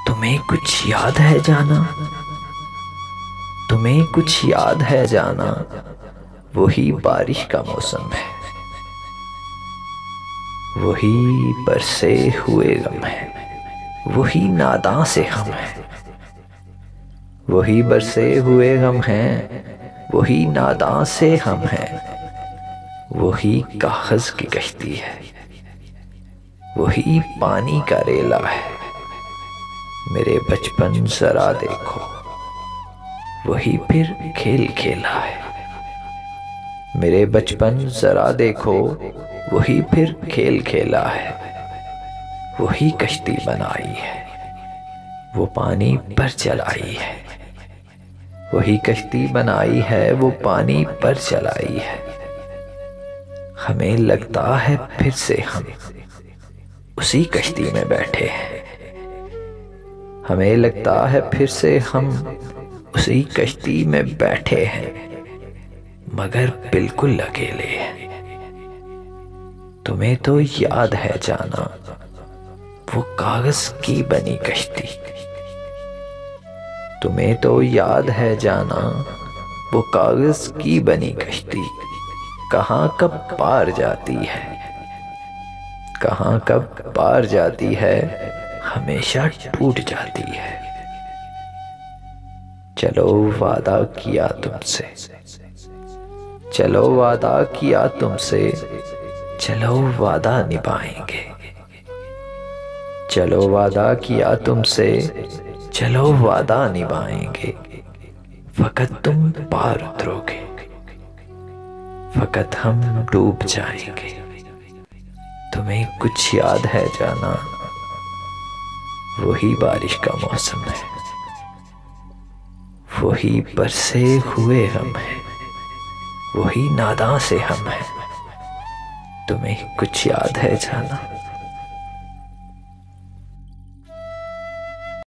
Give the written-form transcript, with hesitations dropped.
तुम्हें कुछ याद है जाना, तुम्हें कुछ याद है जाना, वही बारिश का मौसम है, वही बरसे हुए गम है, वही नादां से हम हैं, वही बरसे हुए गम हैं, वही नादां से हम हैं, वही कागज की कश्ती है, वही पानी का रेला है। मेरे बचपन जरा देखो, वही फिर खेल खेला है। मेरे बचपन जरा देखो, वही फिर खेल खेला है। वही कश्ती बनाई है, वो पानी पर चलाई है। वही कश्ती बनाई है, वो पानी पर चलाई है। हमें लगता है फिर से हम उसी कश्ती में बैठे हैं। हमें लगता है फिर से हम उसी कश्ती में बैठे हैं, मगर बिल्कुल अकेले हैं। तुम्हें तो याद है जाना, वो कागज की बनी कश्ती। तुम्हें तो याद है जाना, वो कागज की बनी कश्ती कहाँ कब पार जाती है, कहाँ कब पार जाती है, हमेशा टूट जाती है। चलो वादा किया तुमसे, चलो वादा किया तुमसे, चलो वादा निभाएंगे। चलो वादा किया तुमसे, चलो वादा निभाएंगे। फकत तुम पार उतरोगे, फकत हम डूब जाएंगे। तुम्हें कुछ याद है जाना, वही बारिश का मौसम है, वही बरसे हुए हम हैं, वही नादां से हम हैं। तुम्हें कुछ याद है जाना।